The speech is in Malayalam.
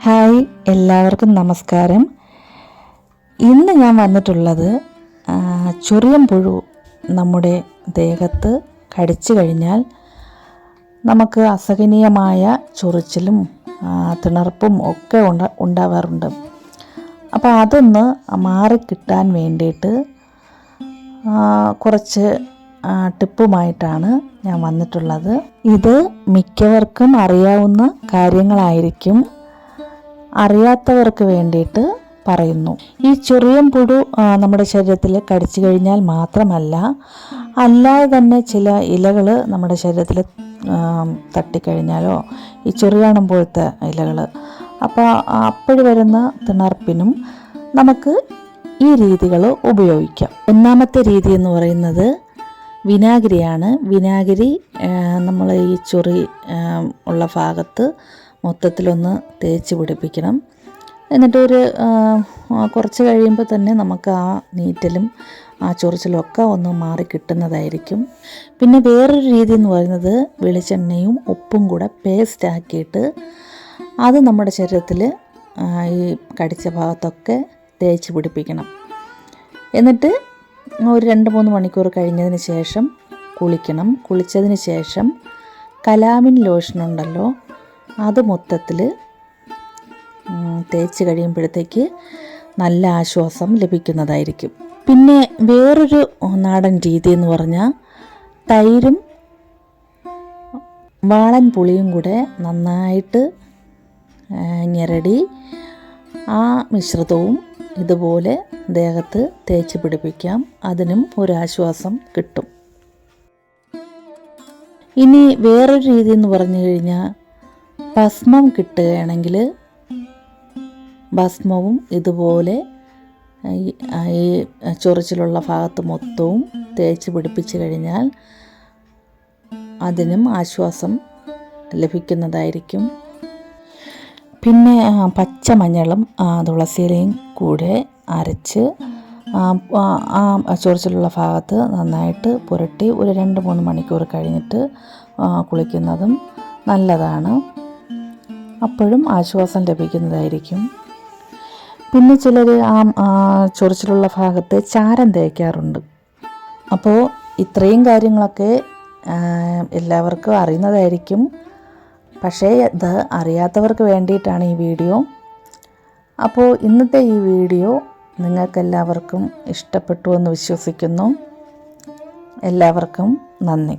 ഹായ്, എല്ലാവർക്കും നമസ്കാരം. ഇന്ന് ഞാൻ വന്നിട്ടുള്ളത് ചൊറിയൻ പുഴു നമ്മുടെ ദേഹത്ത് കടിച്ചു കഴിഞ്ഞാൽ നമുക്ക് അസഹനീയമായ ചൊറിച്ചിലും തിണർപ്പും ഒക്കെ ഉണ്ടാവാറുണ്ട്. അപ്പോൾ അതൊന്ന് മാറിക്കിട്ടാൻ വേണ്ടിയിട്ട് കുറച്ച് ടിപ്പുമായിട്ടാണ് ഞാൻ വന്നിട്ടുള്ളത്. ഇത് മിക്കവർക്കും അറിയാവുന്ന കാര്യങ്ങളായിരിക്കും, അറിയാത്തവർക്ക് വേണ്ടിയിട്ട് പറയുന്നു. ഈ ചൊറിയൻ പുഴു നമ്മുടെ ശരീരത്തിൽ കടിച്ചു കഴിഞ്ഞാൽ മാത്രമല്ല, അല്ലാതെ തന്നെ ചില ഇലകൾ നമ്മുടെ ശരീരത്തിൽ തട്ടിക്കഴിഞ്ഞാലോ, ഈ ചൊറിയാണം പോലത്തെ ഇലകൾ, അപ്പോൾ അപ്പോഴ് വരുന്ന തിണർപ്പിനും നമുക്ക് ഈ രീതികൾ ഉപയോഗിക്കാം. ഒന്നാമത്തെ രീതി എന്ന് പറയുന്നത് വിനാഗിരിയാണ്. വിനാഗിരി നമ്മൾ ഈ ചൊറി ഉള്ള ഭാഗത്ത് മൊത്തത്തിലൊന്ന് തേച്ച് പിടിപ്പിക്കണം. എന്നിട്ട് കുറച്ച് കഴിയുമ്പോൾ തന്നെ നമുക്ക് ആ നീറ്റലും ആ ചൊറിച്ചിലും ഒക്കെ ഒന്ന് മാറി കിട്ടുന്നതായിരിക്കും. പിന്നെ വേറൊരു രീതി എന്ന് പറയുന്നത് വെളിച്ചെണ്ണയും ഉപ്പും കൂടെ പേസ്റ്റ് ആക്കിയിട്ട് അത് നമ്മുടെ ശരീരത്തിൽ ഈ കടിച്ച ഭാഗത്തൊക്കെ തേച്ച് പിടിപ്പിക്കണം. എന്നിട്ട് ഒരു 2-3 മണിക്കൂർ കഴിഞ്ഞതിന് ശേഷം കുളിക്കണം. കുളിച്ചതിന് ശേഷം കലാമിൻ ലോഷൻ ഉണ്ടല്ലോ, അത് മൊത്തത്തിൽ തേച്ച് കഴിയുമ്പോഴത്തേക്ക് നല്ല ആശ്വാസം ലഭിക്കുന്നതായിരിക്കും. പിന്നെ വേറൊരു നാടൻ രീതി എന്ന് പറഞ്ഞാൽ തൈരും വാളൻ പുളിയും കൂടെ നന്നായിട്ട് ഞെരടി ആ മിശ്രിതവും ഇതുപോലെ ദേഹത്ത് തേച്ച് പിടിപ്പിക്കാം. അതിനും ഒരാശ്വാസം കിട്ടും. ഇനി വേറൊരു രീതി എന്ന് പറഞ്ഞു കഴിഞ്ഞാൽ ഭസ്മം കിട്ടുകയാണെങ്കിൽ ഭസ്മവും ഇതുപോലെ ഈ ചൊറിച്ചിലുള്ള ഭാഗത്ത് മൊത്തവും തേച്ച് പിടിപ്പിച്ച് കഴിഞ്ഞാൽ അതിനും ആശ്വാസം ലഭിക്കുന്നതായിരിക്കും. പിന്നെ പച്ചമഞ്ഞളും തുളസിയിലയും കൂടെ അരച്ച് ആ ചൊറിച്ചിലുള്ള ഭാഗത്ത് നന്നായിട്ട് പുരട്ടി ഒരു 2-3 മണിക്കൂർ കഴിഞ്ഞിട്ട് കുളിക്കുന്നതും നല്ലതാണ്. അപ്പോഴും ആശ്വാസം ലഭിക്കുന്നതായിരിക്കും. പിന്നെ ചിലർ ആ ചൊറിച്ചിലുള്ള ഭാഗത്ത് ചാരം തേക്കാറുണ്ട്. അപ്പോൾ ഇത്രയും കാര്യങ്ങളൊക്കെ എല്ലാവർക്കും അറിയുന്നതായിരിക്കും. പക്ഷേ ഇത് അറിയാത്തവർക്ക് വേണ്ടിയിട്ടാണ് ഈ വീഡിയോ. അപ്പോൾ ഇന്നത്തെ ഈ വീഡിയോ നിങ്ങൾക്കെല്ലാവർക്കും ഇഷ്ടപ്പെട്ടു എന്ന് വിശ്വസിക്കുന്നു. എല്ലാവർക്കും നന്ദി.